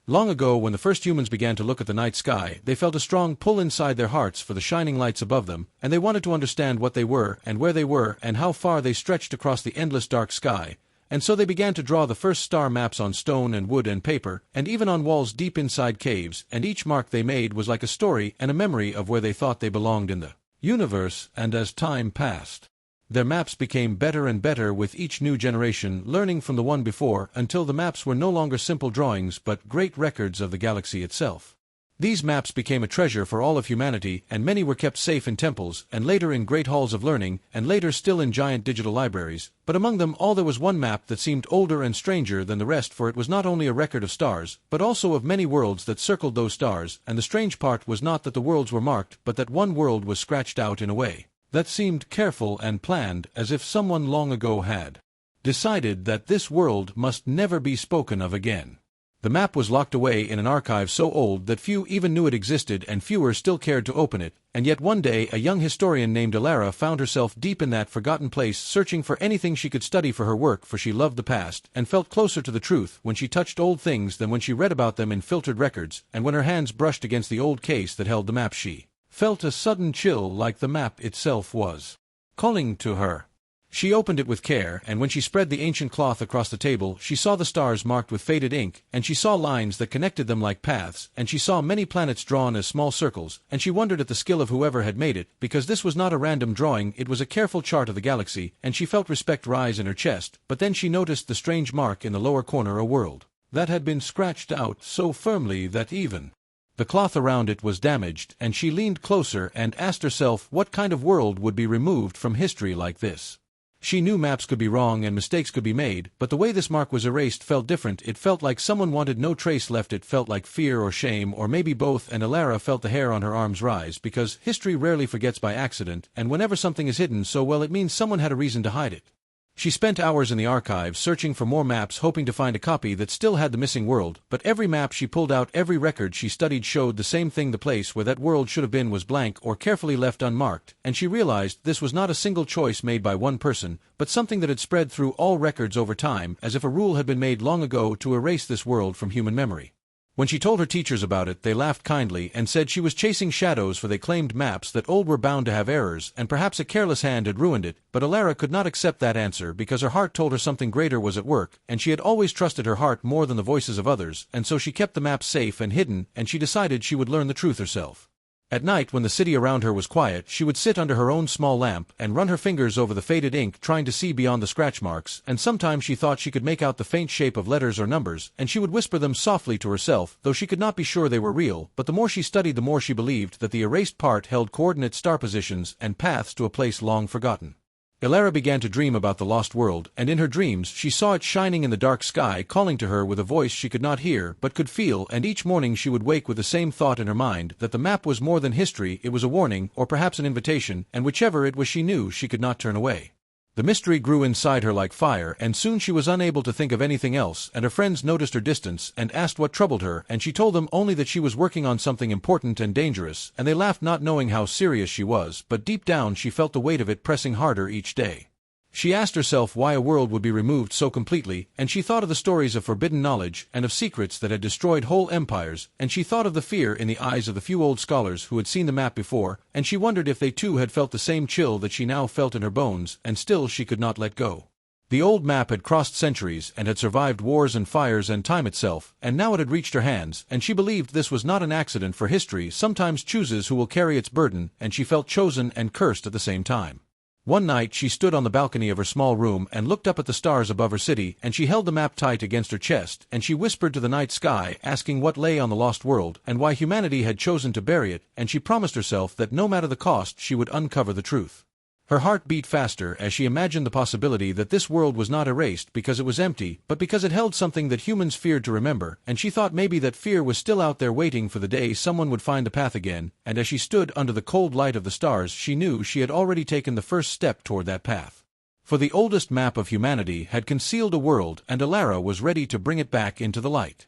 Long ago, when the first humans began to look at the night sky, they felt a strong pull inside their hearts for the shining lights above them, and they wanted to understand what they were, and where they were, and how far they stretched across the endless dark sky. And so they began to draw the first star maps on stone and wood and paper, and even on walls deep inside caves, and each mark they made was like a story and a memory of where they thought they belonged in the universe. And as time passed, their maps became better and better with each new generation, learning from the one before, until the maps were no longer simple drawings but great records of the galaxy itself. These maps became a treasure for all of humanity, and many were kept safe in temples, and later in great halls of learning, and later still in giant digital libraries. But among them all there was one map that seemed older and stranger than the rest, for it was not only a record of stars, but also of many worlds that circled those stars, and the strange part was not that the worlds were marked, but that one world was scratched out in a way that seemed careful and planned, as if someone long ago had decided that this world must never be spoken of again. The map was locked away in an archive so old that few even knew it existed, and fewer still cared to open it, and yet one day a young historian named Alara found herself deep in that forgotten place, searching for anything she could study for her work, for she loved the past, and felt closer to the truth when she touched old things than when she read about them in filtered records, and when her hands brushed against the old case that held the map she felt a sudden chill, like the map itself was calling to her. She opened it with care, and when she spread the ancient cloth across the table, she saw the stars marked with faded ink, and she saw lines that connected them like paths, and she saw many planets drawn as small circles, and she wondered at the skill of whoever had made it, because this was not a random drawing, it was a careful chart of the galaxy, and she felt respect rise in her chest. But then she noticed the strange mark in the lower corner, a world that had been scratched out so firmly that even the cloth around it was damaged, and she leaned closer and asked herself what kind of world would be removed from history like this. She knew maps could be wrong and mistakes could be made, but the way this mark was erased felt different. It felt like someone wanted no trace left. It felt like fear or shame, or maybe both, and Alara felt the hair on her arms rise, because history rarely forgets by accident, and whenever something is hidden so well it means someone had a reason to hide it. She spent hours in the archives searching for more maps, hoping to find a copy that still had the missing world, but every map she pulled out, every record she studied showed the same thing: the place where that world should have been was blank or carefully left unmarked, and she realized this was not a single choice made by one person, but something that had spread through all records over time, as if a rule had been made long ago to erase this world from human memory. When she told her teachers about it, they laughed kindly and said she was chasing shadows, for they claimed maps that old were bound to have errors, and perhaps a careless hand had ruined it. But Alara could not accept that answer, because her heart told her something greater was at work, and she had always trusted her heart more than the voices of others, and so she kept the maps safe and hidden, and she decided she would learn the truth herself. At night, when the city around her was quiet, she would sit under her own small lamp and run her fingers over the faded ink, trying to see beyond the scratch marks, and sometimes she thought she could make out the faint shape of letters or numbers, and she would whisper them softly to herself, though she could not be sure they were real. But the more she studied, the more she believed that the erased part held coordinate star positions and paths to a place long forgotten. Alara began to dream about the lost world, and in her dreams she saw it shining in the dark sky, calling to her with a voice she could not hear but could feel, and each morning she would wake with the same thought in her mind, that the map was more than history, it was a warning, or perhaps an invitation, and whichever it was she knew she could not turn away. The mystery grew inside her like fire, and soon she was unable to think of anything else, and her friends noticed her distance and asked what troubled her, and she told them only that she was working on something important and dangerous, and they laughed, not knowing how serious she was, but deep down she felt the weight of it pressing harder each day. She asked herself why a world would be removed so completely, and she thought of the stories of forbidden knowledge and of secrets that had destroyed whole empires, and she thought of the fear in the eyes of the few old scholars who had seen the map before, and she wondered if they too had felt the same chill that she now felt in her bones, and still she could not let go. The old map had crossed centuries and had survived wars and fires and time itself, and now it had reached her hands, and she believed this was not an accident, for history sometimes chooses who will carry its burden, and she felt chosen and cursed at the same time. One night she stood on the balcony of her small room and looked up at the stars above her city, and she held the map tight against her chest, and she whispered to the night sky, asking what lay on the lost world, and why humanity had chosen to bury it, and she promised herself that no matter the cost she would uncover the truth. Her heart beat faster as she imagined the possibility that this world was not erased because it was empty, but because it held something that humans feared to remember, and she thought maybe that fear was still out there waiting for the day someone would find the path again, and as she stood under the cold light of the stars she knew she had already taken the first step toward that path. For the oldest map of humanity had concealed a world, and Alara was ready to bring it back into the light.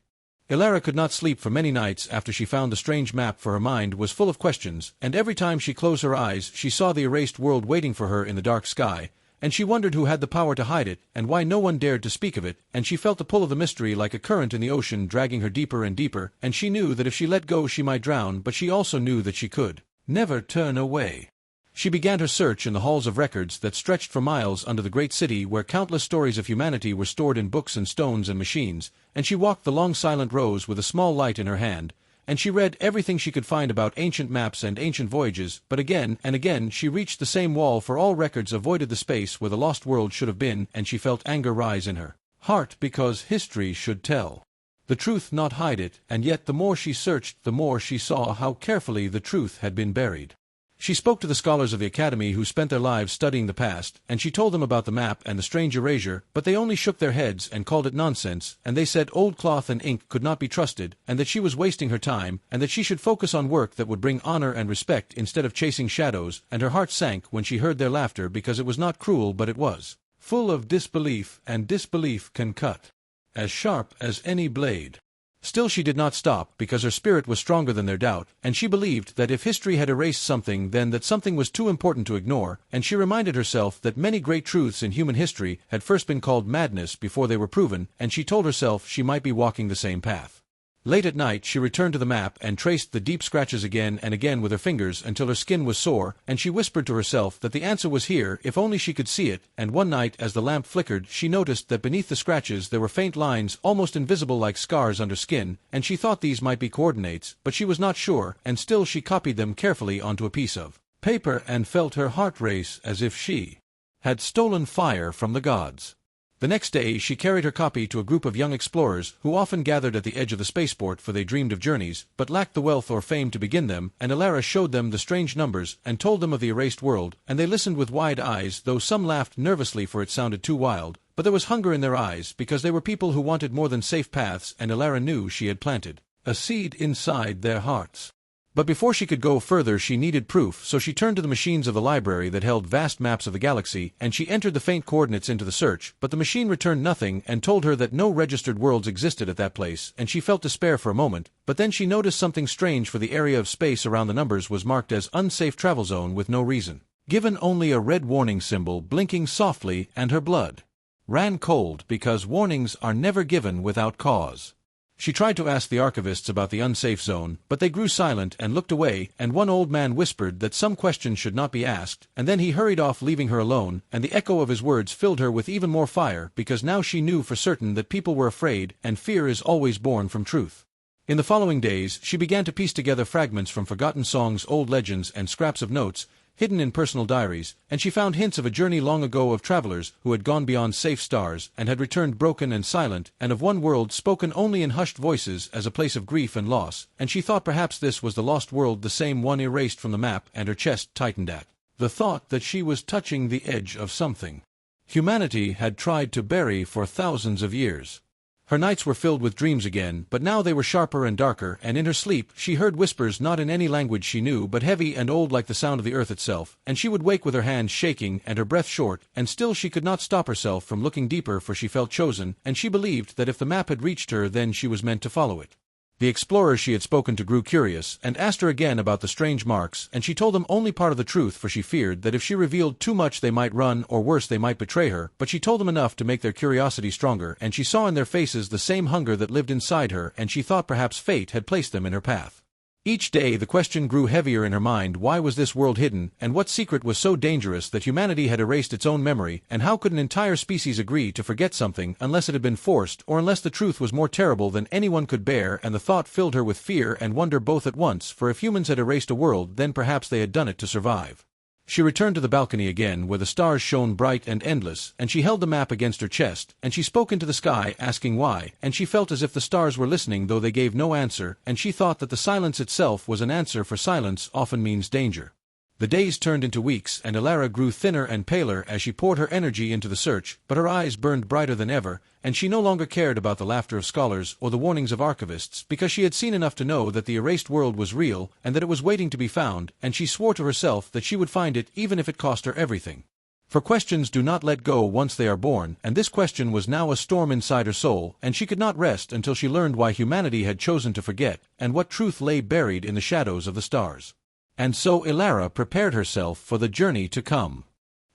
Alara could not sleep for many nights after she found the strange map, for her mind was full of questions, and every time she closed her eyes she saw the erased world waiting for her in the dark sky, and she wondered who had the power to hide it, and why no one dared to speak of it, and she felt the pull of the mystery like a current in the ocean dragging her deeper and deeper, and she knew that if she let go she might drown, but she also knew that she could never turn away. She began her search in the halls of records that stretched for miles under the great city where countless stories of humanity were stored in books and stones and machines, and she walked the long silent rows with a small light in her hand, and she read everything she could find about ancient maps and ancient voyages, but again and again she reached the same wall, for all records avoided the space where the lost world should have been, and she felt anger rise in her heart because history should tell the truth, not hide it, and yet the more she searched the more she saw how carefully the truth had been buried. She spoke to the scholars of the academy who spent their lives studying the past, and she told them about the map and the strange erasure, but they only shook their heads and called it nonsense, and they said old cloth and ink could not be trusted, and that she was wasting her time, and that she should focus on work that would bring honor and respect instead of chasing shadows, and her heart sank when she heard their laughter, because it was not cruel but it was full of disbelief, and disbelief can cut as sharp as any blade. Still she did not stop, because her spirit was stronger than their doubt, and she believed that if history had erased something, then that something was too important to ignore, and she reminded herself that many great truths in human history had first been called madness before they were proven, and she told herself she might be walking the same path. Late at night she returned to the map and traced the deep scratches again and again with her fingers until her skin was sore, and she whispered to herself that the answer was here if only she could see it, and one night as the lamp flickered she noticed that beneath the scratches there were faint lines almost invisible like scars under skin, and she thought these might be coordinates, but she was not sure, and still she copied them carefully onto a piece of paper and felt her heart race as if she had stolen fire from the gods. The next day she carried her copy to a group of young explorers who often gathered at the edge of the spaceport, for they dreamed of journeys, but lacked the wealth or fame to begin them, and Elara showed them the strange numbers and told them of the erased world, and they listened with wide eyes, though some laughed nervously for it sounded too wild, but there was hunger in their eyes because they were people who wanted more than safe paths, and Elara knew she had planted a seed inside their hearts. But before she could go further she needed proof, so she turned to the machines of the library that held vast maps of the galaxy, and she entered the faint coordinates into the search, but the machine returned nothing and told her that no registered worlds existed at that place, and she felt despair for a moment, but then she noticed something strange, for the area of space around the numbers was marked as unsafe travel zone with no reason given, only a red warning symbol blinking softly, and her blood ran cold because warnings are never given without cause. She tried to ask the archivists about the unsafe zone, but they grew silent and looked away, and one old man whispered that some questions should not be asked, and then he hurried off leaving her alone, and the echo of his words filled her with even more fire, because now she knew for certain that people were afraid, and fear is always born from truth. In the following days she began to piece together fragments from forgotten songs, old legends, and scraps of notes, hidden in personal diaries, and she found hints of a journey long ago of travelers who had gone beyond safe stars and had returned broken and silent, and of one world spoken only in hushed voices as a place of grief and loss, and she thought perhaps this was the lost world, the same one erased from the map, and her chest tightened at the thought that she was touching the edge of something humanity had tried to bury for thousands of years. Her nights were filled with dreams again, but now they were sharper and darker, and in her sleep she heard whispers not in any language she knew, but heavy and old like the sound of the earth itself, and she would wake with her hands shaking and her breath short, and still she could not stop herself from looking deeper, for she felt chosen, and she believed that if the map had reached her then she was meant to follow it. The explorers she had spoken to grew curious, and asked her again about the strange marks, and she told them only part of the truth, for she feared that if she revealed too much they might run, or worse, they might betray her, but she told them enough to make their curiosity stronger, and she saw in their faces the same hunger that lived inside her, and she thought perhaps fate had placed them in her path. Each day the question grew heavier in her mind: why was this world hidden, and what secret was so dangerous that humanity had erased its own memory, and how could an entire species agree to forget something unless it had been forced, or unless the truth was more terrible than anyone could bear? And the thought filled her with fear and wonder both at once, for if humans had erased a world then perhaps they had done it to survive. She returned to the balcony again, where the stars shone bright and endless, and she held the map against her chest, and she spoke into the sky, asking why, and she felt as if the stars were listening though they gave no answer, and she thought that the silence itself was an answer, for silence often means danger. The days turned into weeks, and Elara grew thinner and paler as she poured her energy into the search, but her eyes burned brighter than ever, and she no longer cared about the laughter of scholars or the warnings of archivists, because she had seen enough to know that the erased world was real and that it was waiting to be found, and she swore to herself that she would find it even if it cost her everything. For questions do not let go once they are born, and this question was now a storm inside her soul, and she could not rest until she learned why humanity had chosen to forget, and what truth lay buried in the shadows of the stars. And so Elara prepared herself for the journey to come.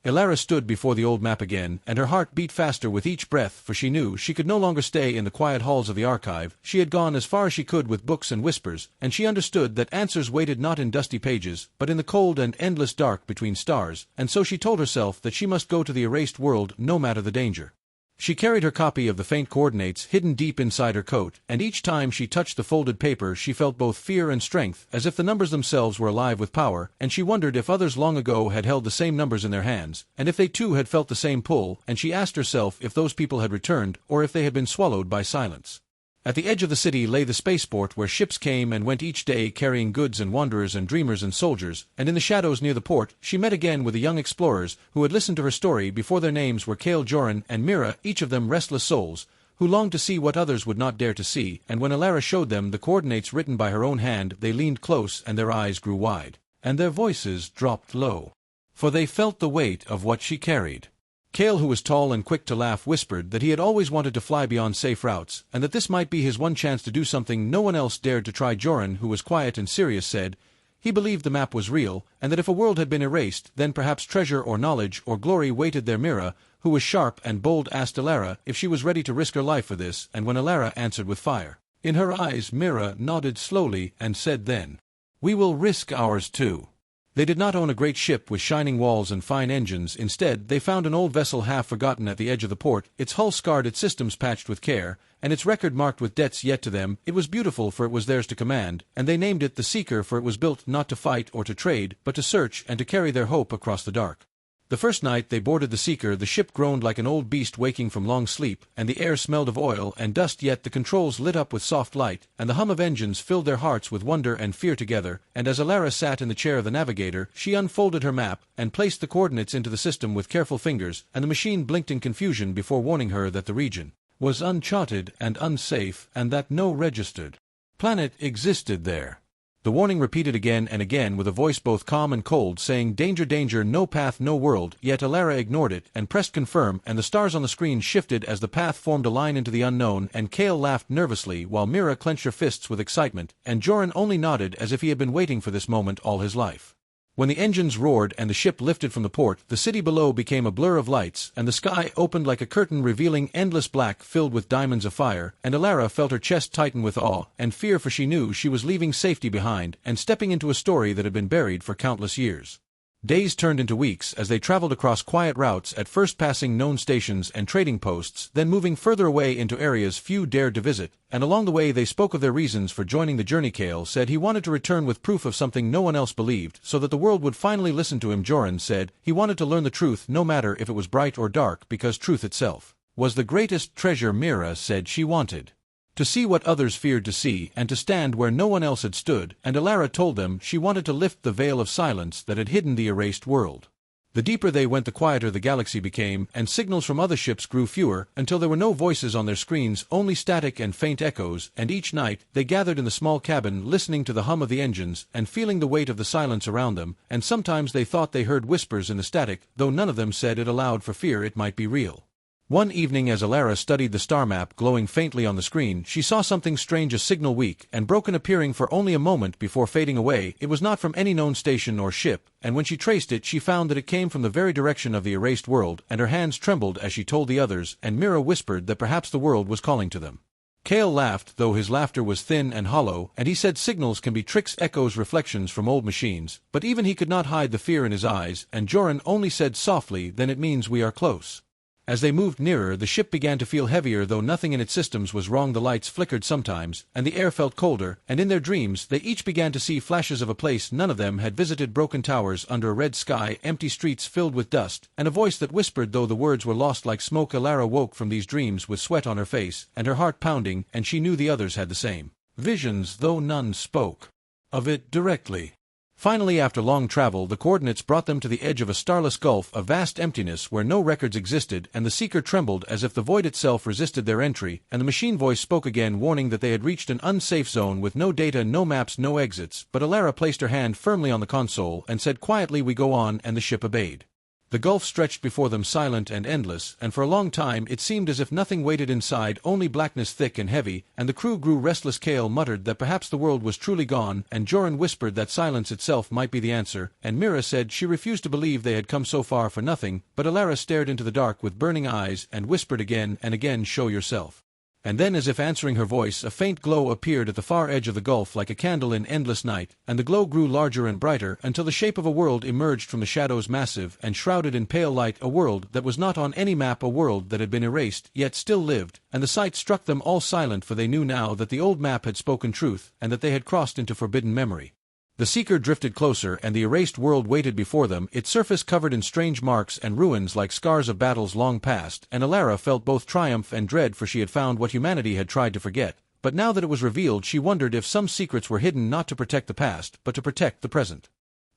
Elara stood before the old map again, and her heart beat faster with each breath, for she knew she could no longer stay in the quiet halls of the archive. She had gone as far as she could with books and whispers, and she understood that answers waited not in dusty pages, but in the cold and endless dark between stars, and so she told herself that she must go to the erased world no matter the danger. She carried her copy of the faint coordinates hidden deep inside her coat, and each time she touched the folded paper she felt both fear and strength, as if the numbers themselves were alive with power, and she wondered if others long ago had held the same numbers in their hands, and if they too had felt the same pull, and she asked herself if those people had returned, or if they had been swallowed by silence. At the edge of the city lay the spaceport where ships came and went each day carrying goods and wanderers and dreamers and soldiers, and in the shadows near the port she met again with the young explorers who had listened to her story before their names were Kale, Joran, and Mira, each of them restless souls, who longed to see what others would not dare to see, and when Elara showed them the coordinates written by her own hand they leaned close and their eyes grew wide, and their voices dropped low. For they felt the weight of what she carried. Kale, who was tall and quick to laugh, whispered that he had always wanted to fly beyond safe routes, and that this might be his one chance to do something no one else dared to try. Joran, who was quiet and serious, said he believed the map was real, and that if a world had been erased, then perhaps treasure or knowledge or glory waited there. Mira, who was sharp and bold, asked Elara if she was ready to risk her life for this, and when Elara answered with fire in her eyes, Mira nodded slowly and said then, "We will risk ours too." They did not own a great ship with shining walls and fine engines. Instead, they found an old vessel half forgotten at the edge of the port, its hull scarred, its systems patched with care, and its record marked with debts yet to them. It was beautiful, for it was theirs to command, and they named it the Seeker, for it was built not to fight or to trade, but to search and to carry their hope across the dark. The first night they boarded the Seeker, the ship groaned like an old beast waking from long sleep, and the air smelled of oil and dust, yet the controls lit up with soft light, and the hum of engines filled their hearts with wonder and fear together, and as Elara sat in the chair of the navigator, she unfolded her map, and placed the coordinates into the system with careful fingers, and the machine blinked in confusion before warning her that the region was uncharted and unsafe, and that no registered planet existed there. The warning repeated again and again with a voice both calm and cold, saying, "Danger, danger, no path, no world," yet Elara ignored it, and pressed confirm, and the stars on the screen shifted as the path formed a line into the unknown, and Kale laughed nervously while Mira clenched her fists with excitement, and Joran only nodded as if he had been waiting for this moment all his life. When the engines roared and the ship lifted from the port, the city below became a blur of lights, and the sky opened like a curtain revealing endless black filled with diamonds of fire, and Elara felt her chest tighten with awe and fear, for she knew she was leaving safety behind and stepping into a story that had been buried for countless years. Days turned into weeks as they traveled across quiet routes, at first passing known stations and trading posts, then moving further away into areas few dared to visit, and along the way they spoke of their reasons for joining the journey. Kale said he wanted to return with proof of something no one else believed, so that the world would finally listen to him. Joran said he wanted to learn the truth no matter if it was bright or dark, because truth itself was the greatest treasure. Mira said she wanted to see what others feared to see, and to stand where no one else had stood, and Elara told them she wanted to lift the veil of silence that had hidden the erased world. The deeper they went, the quieter the galaxy became, and signals from other ships grew fewer, until there were no voices on their screens, only static and faint echoes, and each night they gathered in the small cabin, listening to the hum of the engines, and feeling the weight of the silence around them, and sometimes they thought they heard whispers in the static, though none of them said it aloud for fear it might be real. One evening as Elara studied the star map glowing faintly on the screen, she saw something strange, a signal weak and broken, appearing for only a moment before fading away. It was not from any known station or ship, and when she traced it she found that it came from the very direction of the erased world, and her hands trembled as she told the others, and Mira whispered that perhaps the world was calling to them. Kale laughed, though his laughter was thin and hollow, and he said signals can be tricks, echoes, reflections from old machines, but even he could not hide the fear in his eyes, and Joran only said softly, "Then it means we are close." As they moved nearer, the ship began to feel heavier, though nothing in its systems was wrong. The lights flickered sometimes, and the air felt colder, and in their dreams they each began to see flashes of a place none of them had visited: broken towers under a red sky, empty streets filled with dust, and a voice that whispered, though the words were lost like smoke. Elara woke from these dreams with sweat on her face, and her heart pounding, and she knew the others had the same visions, though none spoke of it directly. Finally, after long travel, the coordinates brought them to the edge of a starless gulf, a vast emptiness where no records existed, and the Seeker trembled as if the void itself resisted their entry, and the machine voice spoke again, warning that they had reached an unsafe zone with no data, no maps, no exits. But Elara placed her hand firmly on the console and said quietly, "We go on," and the ship obeyed. The gulf stretched before them silent and endless, and for a long time it seemed as if nothing waited inside, only blackness thick and heavy, and the crew grew restless. Kale muttered that perhaps the world was truly gone, and Joran whispered that silence itself might be the answer, and Mira said she refused to believe they had come so far for nothing, but Alara stared into the dark with burning eyes and whispered again and again, "Show yourself." And then, as if answering her voice, a faint glow appeared at the far edge of the gulf like a candle in endless night, and the glow grew larger and brighter until the shape of a world emerged from the shadows, massive and shrouded in pale light, a world that was not on any map, a world that had been erased, yet still lived, and the sight struck them all silent, for they knew now that the old map had spoken truth, and that they had crossed into forbidden memory. The seeker drifted closer, and the erased world waited before them, its surface covered in strange marks and ruins like scars of battles long past, and Alara felt both triumph and dread, for she had found what humanity had tried to forget. But now that it was revealed, she wondered if some secrets were hidden, not to protect the past, but to protect the present.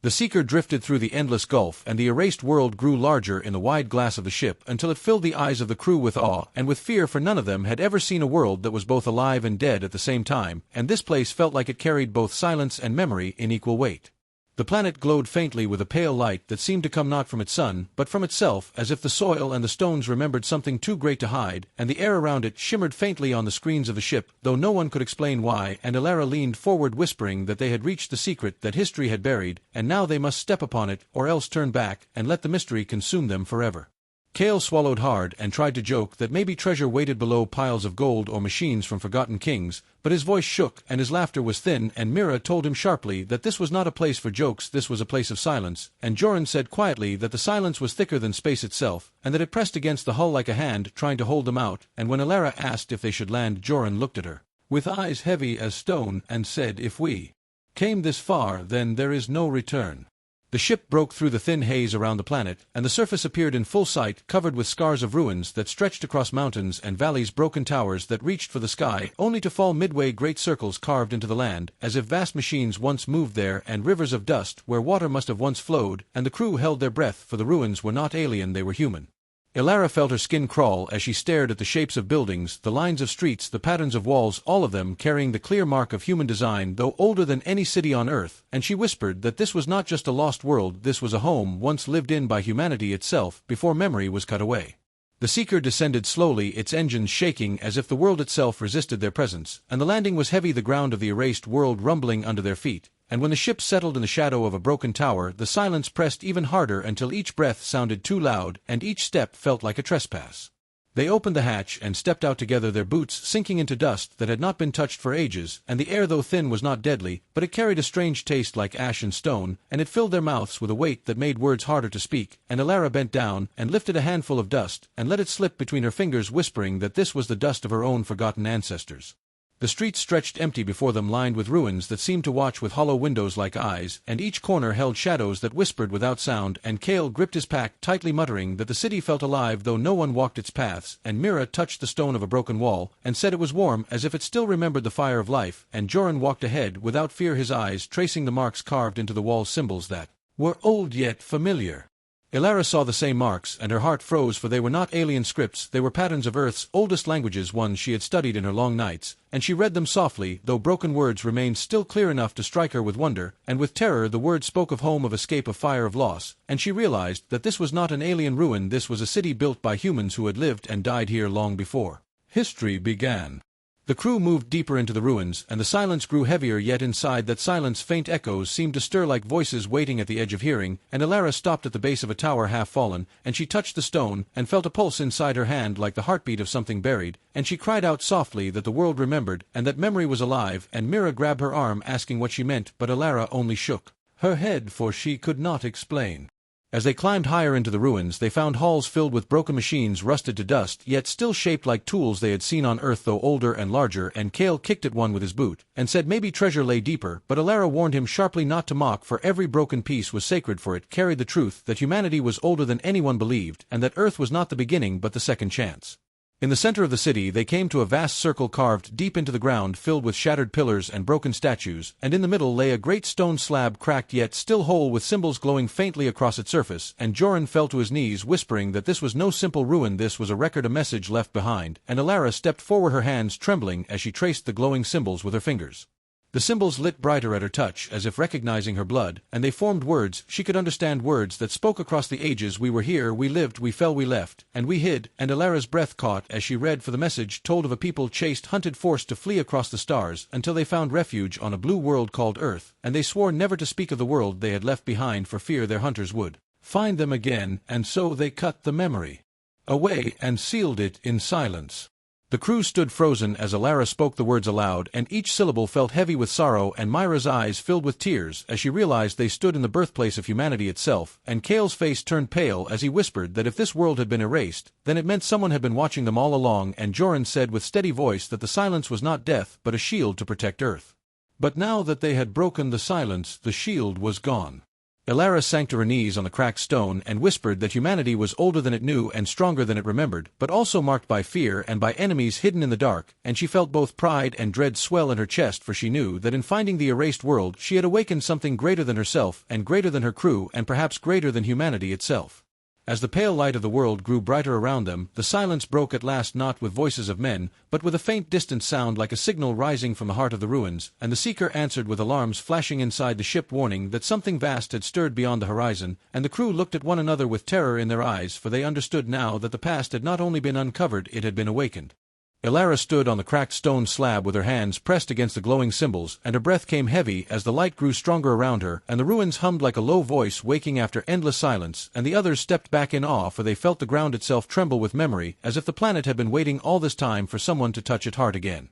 The seeker drifted through the endless gulf, and the erased world grew larger in the wide glass of the ship until it filled the eyes of the crew with awe and with fear, for none of them had ever seen a world that was both alive and dead at the same time, and this place felt like it carried both silence and memory in equal weight. The planet glowed faintly with a pale light that seemed to come not from its sun, but from itself, as if the soil and the stones remembered something too great to hide, and the air around it shimmered faintly on the screens of the ship, though no one could explain why, and Alara leaned forward whispering that they had reached the secret that history had buried, and now they must step upon it, or else turn back, and let the mystery consume them forever. Kale swallowed hard and tried to joke that maybe treasure waited below piles of gold or machines from forgotten kings, but his voice shook and his laughter was thin, and Mira told him sharply that this was not a place for jokes, this was a place of silence, and Joran said quietly that the silence was thicker than space itself, and that it pressed against the hull like a hand trying to hold them out, and when Alara asked if they should land, Joran looked at her with eyes heavy as stone and said, "If we came this far, then there is no return." The ship broke through the thin haze around the planet, and the surface appeared in full sight, covered with scars of ruins that stretched across mountains and valleys, broken towers that reached for the sky, only to fall midway, great circles carved into the land, as if vast machines once moved there, and rivers of dust where water must have once flowed, and the crew held their breath, for the ruins were not alien, they were human. Alara felt her skin crawl as she stared at the shapes of buildings, the lines of streets, the patterns of walls, all of them carrying the clear mark of human design, though older than any city on Earth, and she whispered that this was not just a lost world, this was a home once lived in by humanity itself, before memory was cut away. The seeker descended slowly, its engines shaking as if the world itself resisted their presence, and the landing was heavy, the ground of the erased world rumbling under their feet, and when the ship settled in the shadow of a broken tower, the silence pressed even harder until each breath sounded too loud, and each step felt like a trespass. They opened the hatch and stepped out together, their boots sinking into dust that had not been touched for ages, and the air, though thin, was not deadly, but it carried a strange taste like ash and stone, and it filled their mouths with a weight that made words harder to speak, and Alara bent down and lifted a handful of dust, and let it slip between her fingers, whispering that this was the dust of her own forgotten ancestors. The streets stretched empty before them, lined with ruins that seemed to watch with hollow windows like eyes, and each corner held shadows that whispered without sound, and Kale gripped his pack tightly, muttering that the city felt alive though no one walked its paths, and Mira touched the stone of a broken wall, and said it was warm as if it still remembered the fire of life, and Joran walked ahead without fear, his eyes tracing the marks carved into the wall's symbols that were old yet familiar. Alara saw the same marks, and her heart froze, for they were not alien scripts, they were patterns of Earth's oldest languages, ones she had studied in her long nights, and she read them softly, though broken words remained still clear enough to strike her with wonder, and with terror. The words spoke of home, of escape, of fire, of loss, and she realized that this was not an alien ruin, this was a city built by humans who had lived and died here long before history began. The crew moved deeper into the ruins, and the silence grew heavier, yet inside that silence faint echoes seemed to stir like voices waiting at the edge of hearing, and Alara stopped at the base of a tower half fallen, and she touched the stone, and felt a pulse inside her hand like the heartbeat of something buried, and she cried out softly that the world remembered, and that memory was alive, and Mira grabbed her arm asking what she meant, but Alara only shook her head, for she could not explain. As they climbed higher into the ruins, they found halls filled with broken machines rusted to dust, yet still shaped like tools they had seen on Earth, though older and larger, and Kale kicked at one with his boot, and said maybe treasure lay deeper, but Alara warned him sharply not to mock, for every broken piece was sacred, for it carried the truth that humanity was older than anyone believed, and that Earth was not the beginning but the second chance. In the center of the city they came to a vast circle carved deep into the ground, filled with shattered pillars and broken statues, and in the middle lay a great stone slab, cracked yet still whole, with symbols glowing faintly across its surface, and Joran fell to his knees, whispering that this was no simple ruin, this was a record, a message left behind, and Alara stepped forward, her hands trembling as she traced the glowing symbols with her fingers. The symbols lit brighter at her touch, as if recognizing her blood, and they formed words. She could understand words that spoke across the ages. We were here, we lived, we fell, we left, and we hid. And Elara's breath caught as she read, for the message told of a people chased, hunted, forced to flee across the stars, until they found refuge on a blue world called Earth, and they swore never to speak of the world they had left behind for fear their hunters would find them again, and so they cut the memory away and sealed it in silence. The crew stood frozen as Elara spoke the words aloud, and each syllable felt heavy with sorrow, and Myra's eyes filled with tears as she realized they stood in the birthplace of humanity itself, and Kale's face turned pale as he whispered that if this world had been erased, then it meant someone had been watching them all along, and Joran said with steady voice that the silence was not death but a shield to protect Earth. But now that they had broken the silence, the shield was gone. Elara sank to her knees on the cracked stone and whispered that humanity was older than it knew and stronger than it remembered, but also marked by fear and by enemies hidden in the dark, and she felt both pride and dread swell in her chest, for she knew that in finding the erased world she had awakened something greater than herself and greater than her crew and perhaps greater than humanity itself. As the pale light of the world grew brighter around them, the silence broke at last, not with voices of men, but with a faint distant sound like a signal rising from the heart of the ruins, and the seeker answered with alarms flashing inside the ship, warning that something vast had stirred beyond the horizon, and the crew looked at one another with terror in their eyes, for they understood now that the past had not only been uncovered, it had been awakened. Elara stood on the cracked stone slab with her hands pressed against the glowing symbols, and her breath came heavy as the light grew stronger around her, and the ruins hummed like a low voice waking after endless silence, and the others stepped back in awe, for they felt the ground itself tremble with memory, as if the planet had been waiting all this time for someone to touch its heart again.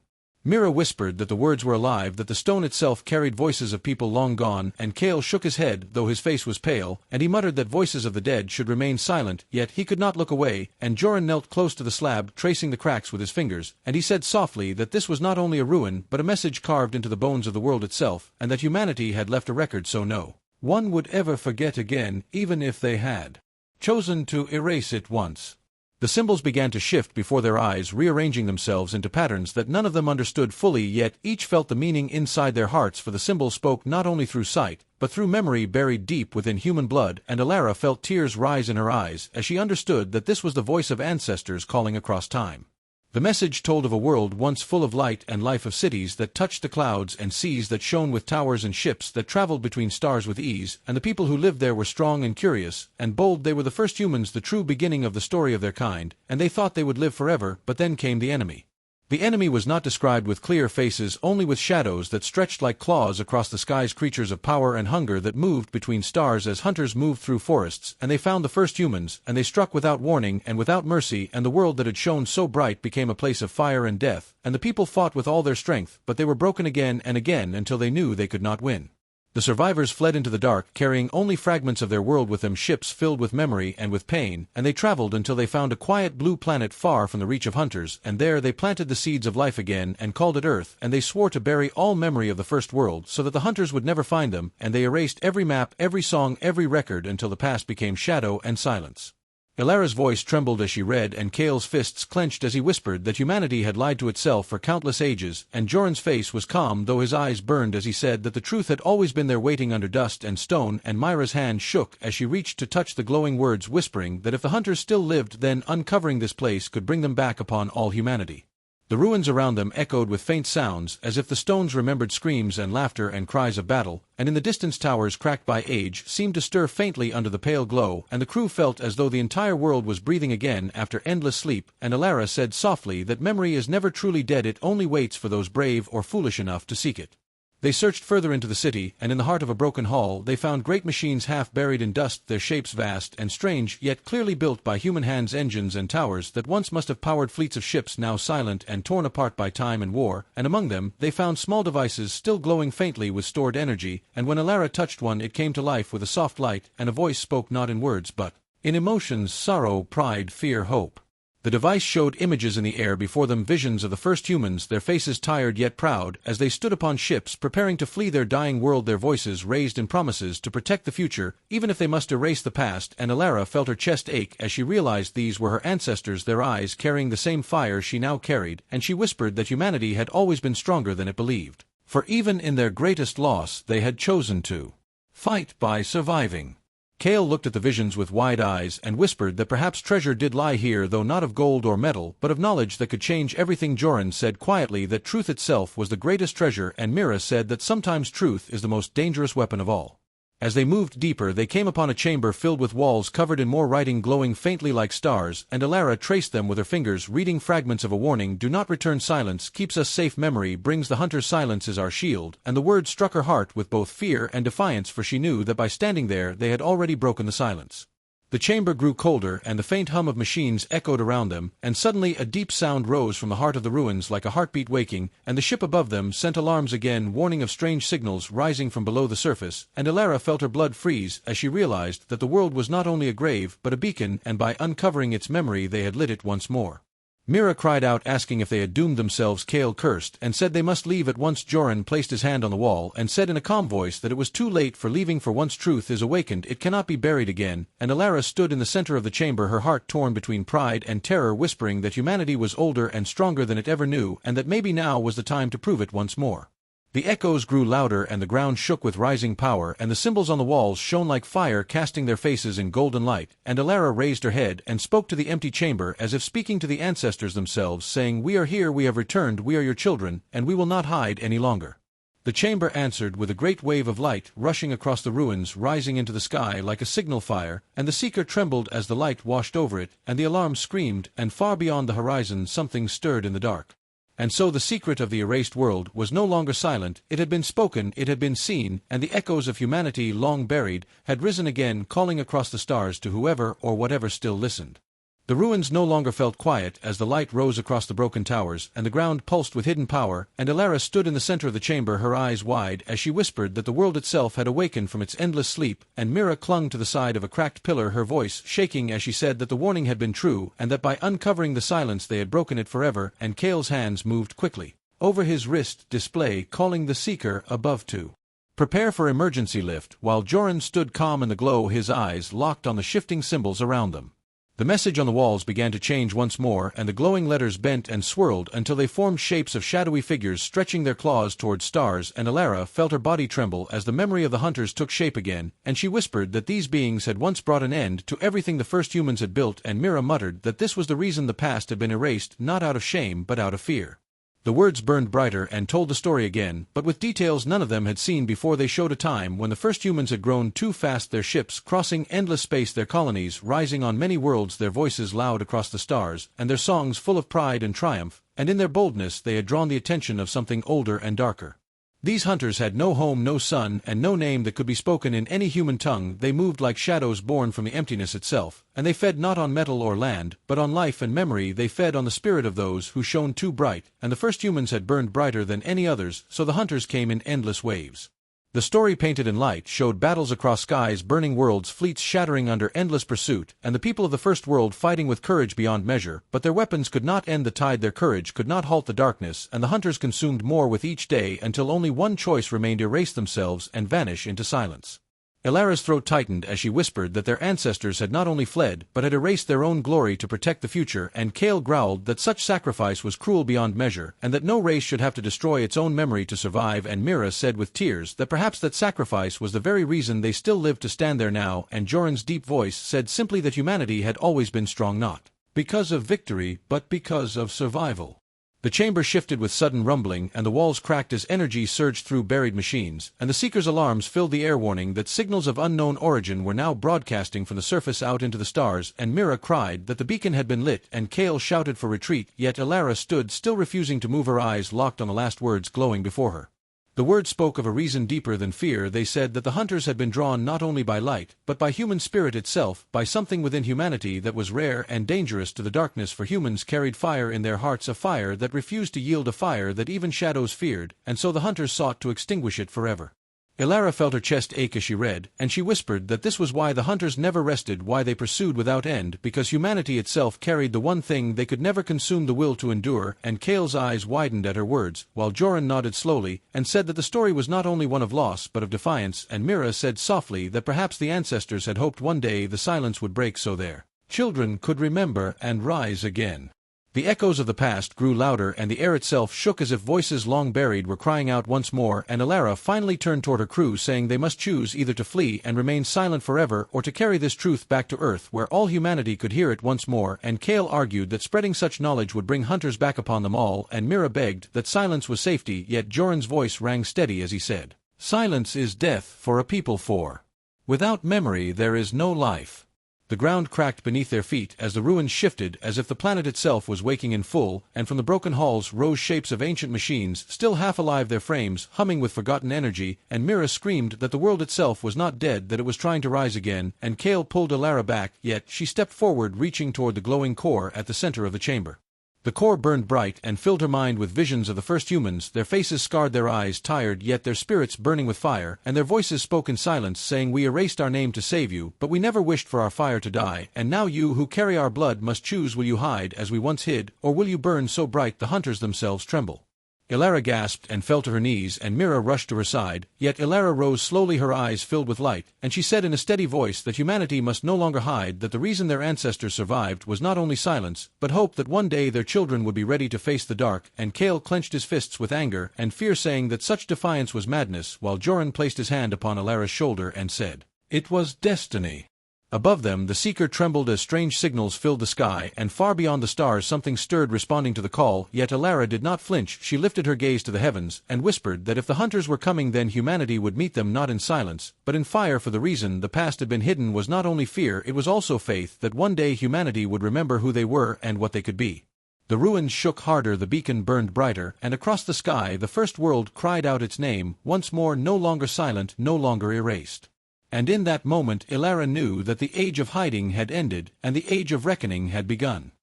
Mira whispered that the words were alive, that the stone itself carried voices of people long gone, and Kale shook his head, though his face was pale, and he muttered that voices of the dead should remain silent, yet he could not look away, and Joran knelt close to the slab, tracing the cracks with his fingers, and he said softly that this was not only a ruin, but a message carved into the bones of the world itself, and that humanity had left a record so no one would ever forget again, even if they had chosen to erase it once. The symbols began to shift before their eyes, rearranging themselves into patterns that none of them understood fully, yet each felt the meaning inside their hearts, for the symbols spoke not only through sight, but through memory buried deep within human blood, and Elara felt tears rise in her eyes as she understood that this was the voice of ancestors calling across time. The message told of a world once full of light and life, of cities that touched the clouds and seas that shone with towers and ships that traveled between stars with ease, and the people who lived there were strong and curious and bold. They were the first humans, the true beginning of the story of their kind, and they thought they would live forever, but then came the enemy. The enemy was not described with clear faces, only with shadows that stretched like claws across the skies, creatures of power and hunger that moved between stars as hunters moved through forests, and they found the first humans, and they struck without warning and without mercy, and the world that had shone so bright became a place of fire and death, and the people fought with all their strength, but they were broken again and again until they knew they could not win. The survivors fled into the dark, carrying only fragments of their world with them, ships filled with memory and with pain, and they traveled until they found a quiet blue planet far from the reach of hunters, and there they planted the seeds of life again and called it Earth, and they swore to bury all memory of the first world so that the hunters would never find them, and they erased every map, every song, every record until the past became shadow and silence. Elara's voice trembled as she read, and Kale's fists clenched as he whispered that humanity had lied to itself for countless ages, and Joran's face was calm though his eyes burned as he said that the truth had always been there waiting under dust and stone, and Myra's hand shook as she reached to touch the glowing words, whispering that if the hunters still lived, then uncovering this place could bring them back upon all humanity. The ruins around them echoed with faint sounds, as if the stones remembered screams and laughter and cries of battle, and in the distance towers cracked by age seemed to stir faintly under the pale glow, and the crew felt as though the entire world was breathing again after endless sleep, and Elara said softly that memory is never truly dead, it only waits for those brave or foolish enough to seek it. They searched further into the city, and in the heart of a broken hall they found great machines half buried in dust, their shapes vast and strange, yet clearly built by human hands, engines and towers that once must have powered fleets of ships now silent and torn apart by time and war, and among them they found small devices still glowing faintly with stored energy, and when Elara touched one it came to life with a soft light, and a voice spoke not in words but in emotions: sorrow, pride, fear, hope. The device showed images in the air before them, visions of the first humans, their faces tired yet proud, as they stood upon ships preparing to flee their dying world, their voices raised in promises to protect the future, even if they must erase the past, and Elara felt her chest ache as she realized these were her ancestors, their eyes carrying the same fire she now carried, and she whispered that humanity had always been stronger than it believed. For even in their greatest loss they had chosen to fight by surviving. Kale looked at the visions with wide eyes and whispered that perhaps treasure did lie here, though not of gold or metal, but of knowledge that could change everything. Joran said quietly that truth itself was the greatest treasure, and Mira said that sometimes truth is the most dangerous weapon of all. As they moved deeper, they came upon a chamber filled with walls covered in more writing glowing faintly like stars, and Elara traced them with her fingers, reading fragments of a warning: "Do not return. Silence keeps us safe. Memory brings the hunter. Silence is our shield." And the word struck her heart with both fear and defiance, for she knew that by standing there they had already broken the silence. The chamber grew colder, and the faint hum of machines echoed around them, and suddenly a deep sound rose from the heart of the ruins like a heartbeat waking, and the ship above them sent alarms again, warning of strange signals rising from below the surface, and Elara felt her blood freeze as she realized that the world was not only a grave but a beacon, and by uncovering its memory they had lit it once more. Mira cried out, asking if they had doomed themselves. Kale cursed and said they must leave at once. Joran placed his hand on the wall and said in a calm voice that it was too late for leaving, for once truth is awakened it cannot be buried again, and Elara stood in the center of the chamber, her heart torn between pride and terror, whispering that humanity was older and stronger than it ever knew, and that maybe now was the time to prove it once more. The echoes grew louder and the ground shook with rising power, and the symbols on the walls shone like fire, casting their faces in golden light, and Elara raised her head and spoke to the empty chamber as if speaking to the ancestors themselves, saying, "We are here, we have returned, we are your children, and we will not hide any longer." The chamber answered with a great wave of light rushing across the ruins, rising into the sky like a signal fire, and the seeker trembled as the light washed over it, and the alarm screamed, and far beyond the horizon something stirred in the dark. And so the secret of the erased world was no longer silent, it had been spoken, it had been seen, and the echoes of humanity long buried had risen again, calling across the stars to whoever or whatever still listened. The ruins no longer felt quiet as the light rose across the broken towers, and the ground pulsed with hidden power, and Elara stood in the center of the chamber, her eyes wide, as she whispered that the world itself had awakened from its endless sleep, and Mira clung to the side of a cracked pillar, her voice shaking as she said that the warning had been true, and that by uncovering the silence they had broken it forever, and Kale's hands moved quickly over his wrist display, calling the seeker above to prepare for emergency lift, while Joran stood calm in the glow, his eyes locked on the shifting symbols around them. The message on the walls began to change once more, and the glowing letters bent and swirled until they formed shapes of shadowy figures stretching their claws toward stars, and Elara felt her body tremble as the memory of the hunters took shape again, and she whispered that these beings had once brought an end to everything the first humans had built, and Mira muttered that this was the reason the past had been erased, not out of shame but out of fear. The words burned brighter and told the story again, but with details none of them had seen before. They showed a time when the first humans had grown too fast, their ships crossing endless space, their colonies rising on many worlds, their voices loud across the stars, and their songs full of pride and triumph, and in their boldness they had drawn the attention of something older and darker. These hunters had no home, no sun, and no name that could be spoken in any human tongue. They moved like shadows born from the emptiness itself, and they fed not on metal or land, but on life and memory. They fed on the spirit of those who shone too bright, and the first humans had burned brighter than any others, so the hunters came in endless waves. The story painted in light showed battles across skies, burning worlds, fleets shattering under endless pursuit, and the people of the first world fighting with courage beyond measure, but their weapons could not end the tide, their courage could not halt the darkness, and the hunters consumed more with each day until only one choice remained: erase themselves and vanish into silence. Elara's throat tightened as she whispered that their ancestors had not only fled, but had erased their own glory to protect the future, and Kale growled that such sacrifice was cruel beyond measure, and that no race should have to destroy its own memory to survive, and Mira said with tears that perhaps that sacrifice was the very reason they still lived to stand there now, and Joran's deep voice said simply that humanity had always been strong, not because of victory, but because of survival. The chamber shifted with sudden rumbling, and the walls cracked as energy surged through buried machines, and the seekers' alarms filled the air, warning that signals of unknown origin were now broadcasting from the surface out into the stars, and Mira cried that the beacon had been lit, and Kale shouted for retreat, yet Elara stood still, refusing to move, her eyes locked on the last words glowing before her. The words spoke of a reason deeper than fear. They said that the hunters had been drawn not only by light, but by human spirit itself, by something within humanity that was rare and dangerous to the darkness, for humans carried fire in their hearts, a fire that refused to yield, a fire that even shadows feared, and so the hunters sought to extinguish it forever. Elara felt her chest ache as she read, and she whispered that this was why the hunters never rested, why they pursued without end, because humanity itself carried the one thing they could never consume, the will to endure, and Kale's eyes widened at her words, while Joran nodded slowly, and said that the story was not only one of loss but of defiance, and Mira said softly that perhaps the ancestors had hoped one day the silence would break so their children could remember and rise again. The echoes of the past grew louder and the air itself shook as if voices long buried were crying out once more, and Elara finally turned toward her crew saying they must choose either to flee and remain silent forever or to carry this truth back to Earth where all humanity could hear it once more, and Kale argued that spreading such knowledge would bring hunters back upon them all, and Mira begged that silence was safety, yet Joran's voice rang steady as he said, "Silence is death for a people, for without memory there is no life." The ground cracked beneath their feet as the ruins shifted as if the planet itself was waking in full, and from the broken halls rose shapes of ancient machines, still half alive their frames, humming with forgotten energy, and Mira screamed that the world itself was not dead, that it was trying to rise again, and Kale pulled Elara back, yet she stepped forward reaching toward the glowing core at the center of the chamber. The core burned bright and filled her mind with visions of the first humans, their faces scarred, their eyes tired, yet their spirits burning with fire, and their voices spoke in silence, saying, "We erased our name to save you, but we never wished for our fire to die, and now you who carry our blood must choose, will you hide as we once hid, or will you burn so bright the hunters themselves tremble?" Elara gasped and fell to her knees, and Mira rushed to her side, yet Elara rose slowly, her eyes filled with light, and she said in a steady voice that humanity must no longer hide, that the reason their ancestors survived was not only silence, but hope that one day their children would be ready to face the dark, and Kale clenched his fists with anger and fear, saying that such defiance was madness, while Joran placed his hand upon Elara's shoulder and said, "It was destiny." Above them the Seeker trembled as strange signals filled the sky, and far beyond the stars something stirred responding to the call, yet Elara did not flinch. She lifted her gaze to the heavens, and whispered that if the hunters were coming then humanity would meet them not in silence, but in fire, for the reason the past had been hidden was not only fear, it was also faith that one day humanity would remember who they were and what they could be. The ruins shook harder, the beacon burned brighter, and across the sky the first world cried out its name, once more, no longer silent, no longer erased. And in that moment Elara knew that the age of hiding had ended, and the age of reckoning had begun.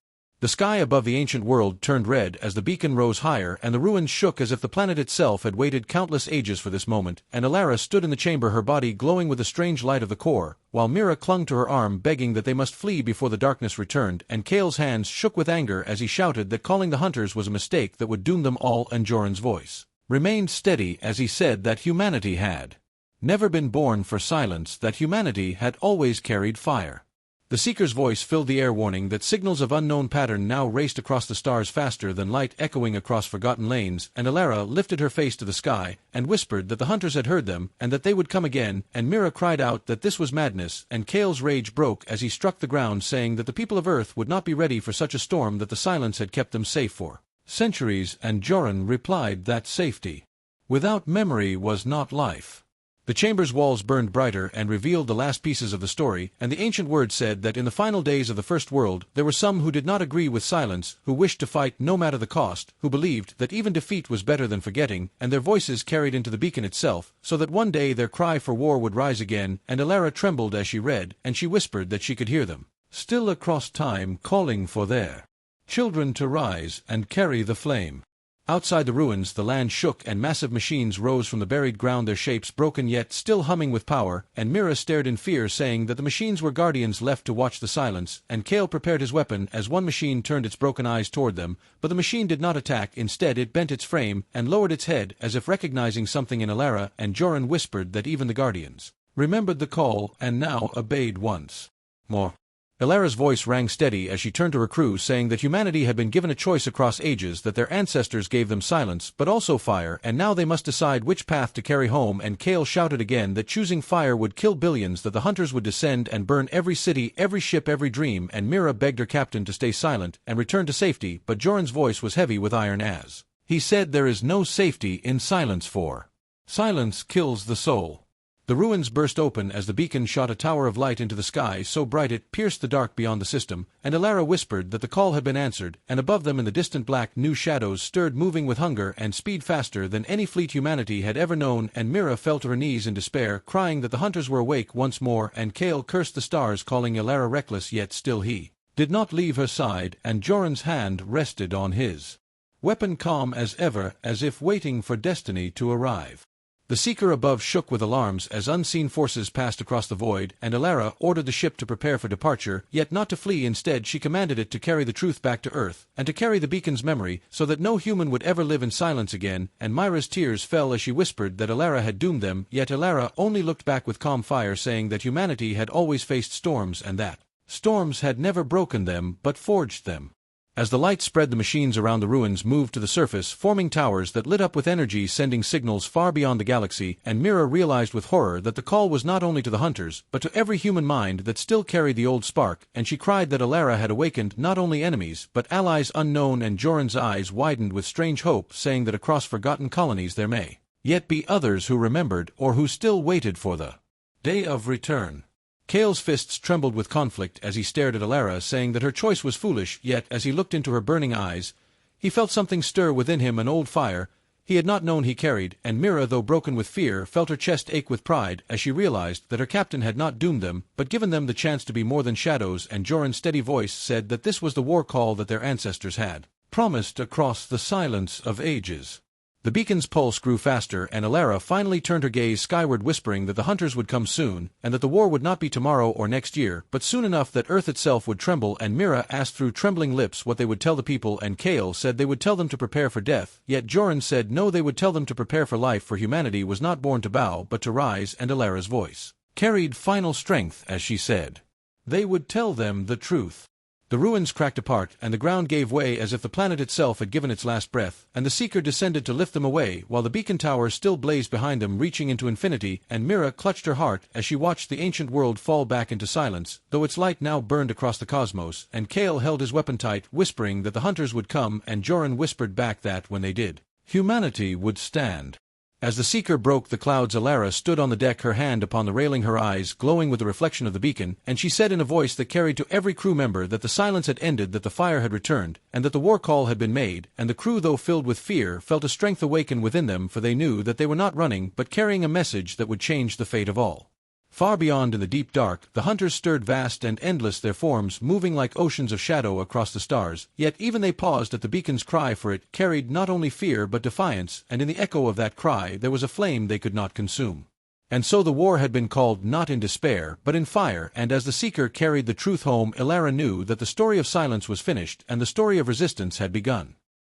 The sky above the ancient world turned red as the beacon rose higher, and the ruins shook as if the planet itself had waited countless ages for this moment, and Elara stood in the chamber, her body glowing with the strange light of the core, while Mira clung to her arm, begging that they must flee before the darkness returned, and Kale's hands shook with anger as he shouted that calling the hunters was a mistake that would doom them all, and Joran's voice remained steady as he said that humanity had never been born for silence, that humanity had always carried fire. The Seeker's voice filled the air, warning that signals of unknown pattern now raced across the stars faster than light, echoing across forgotten lanes, and Elara lifted her face to the sky and whispered that the hunters had heard them and that they would come again, and Mira cried out that this was madness, and Kale's rage broke as he struck the ground, saying that the people of Earth would not be ready for such a storm, that the silence had kept them safe for centuries, and Joran replied that safety without memory was not life. The chamber's walls burned brighter and revealed the last pieces of the story, and the ancient word said that in the final days of the first world there were some who did not agree with silence, who wished to fight no matter the cost, who believed that even defeat was better than forgetting, and their voices carried into the beacon itself, so that one day their cry for war would rise again, and Elara trembled as she read, and she whispered that she could hear them still across time, calling for their children to rise and carry the flame. Outside the ruins the land shook and massive machines rose from the buried ground, their shapes broken yet still humming with power, and Mira stared in fear, saying that the machines were guardians left to watch the silence, and Kale prepared his weapon as one machine turned its broken eyes toward them, but the machine did not attack. Instead it bent its frame and lowered its head as if recognizing something in Elara, and Joran whispered that even the guardians remembered the call and now obeyed once more. Elara's voice rang steady as she turned to her crew, saying that humanity had been given a choice across ages, that their ancestors gave them silence but also fire, and now they must decide which path to carry home, and Kale shouted again that choosing fire would kill billions, that the hunters would descend and burn every city, every ship, every dream, and Mira begged her captain to stay silent and return to safety, but Joran's voice was heavy with iron as he said there is no safety in silence, for silence kills the soul. The ruins burst open as the beacon shot a tower of light into the sky, so bright it pierced the dark beyond the system, and Elara whispered that the call had been answered, and above them in the distant black new shadows stirred, moving with hunger and speed faster than any fleet humanity had ever known, and Mira fell to her knees in despair, crying that the hunters were awake once more, and Kale cursed the stars, calling Elara reckless, yet still he did not leave her side, and Joran's hand rested on his weapon, calm as ever, as if waiting for destiny to arrive. The Seeker above shook with alarms as unseen forces passed across the void, and Elara ordered the ship to prepare for departure, yet not to flee. Instead she commanded it to carry the truth back to Earth, and to carry the beacon's memory, so that no human would ever live in silence again, and Myra's tears fell as she whispered that Elara had doomed them, yet Elara only looked back with calm fire, saying that humanity had always faced storms, and that storms had never broken them but forged them. As the light spread, the machines around the ruins moved to the surface, forming towers that lit up with energy, sending signals far beyond the galaxy, and Mira realized with horror that the call was not only to the hunters, but to every human mind that still carried the old spark, and she cried that Alara had awakened not only enemies, but allies unknown, and Joran's eyes widened with strange hope, saying that across forgotten colonies there may yet be others who remembered or who still waited for the day of return. Kale's fists trembled with conflict as he stared at Alara, saying that her choice was foolish, yet as he looked into her burning eyes, he felt something stir within him, an old fire he had not known he carried, and Mira, though broken with fear, felt her chest ache with pride as she realized that her captain had not doomed them, but given them the chance to be more than shadows, and Joran's steady voice said that this was the war call that their ancestors had promised across the silence of ages. The beacon's pulse grew faster, and Alara finally turned her gaze skyward, whispering that the hunters would come soon, and that the war would not be tomorrow or next year, but soon enough that Earth itself would tremble. And Mira asked through trembling lips what they would tell the people, and Kale said they would tell them to prepare for death, yet Joran said no, they would tell them to prepare for life, for humanity was not born to bow but to rise, and Alara's voice carried final strength as she said, they would tell them the truth. The ruins cracked apart, and the ground gave way as if the planet itself had given its last breath, and the Seeker descended to lift them away, while the beacon tower still blazed behind them, reaching into infinity, and Mira clutched her heart as she watched the ancient world fall back into silence, though its light now burned across the cosmos, and Kale held his weapon tight, whispering that the hunters would come, and Joran whispered back that when they did, humanity would stand. As the Seeker broke the clouds, Alara stood on the deck, her hand upon the railing, her eyes glowing with the reflection of the beacon, and she said in a voice that carried to every crew member that the silence had ended, that the fire had returned, and that the war call had been made, and the crew, though filled with fear, felt a strength awaken within them, for they knew that they were not running, but carrying a message that would change the fate of all. Far beyond in the deep dark, the hunters stirred, vast and endless, their forms moving like oceans of shadow across the stars, yet even they paused at the beacon's cry, for it carried not only fear but defiance, and in the echo of that cry there was a flame they could not consume. And so the war had been called not in despair, but in fire, and as the Seeker carried the truth home, Alara knew that the story of silence was finished, and the story of resistance had begun.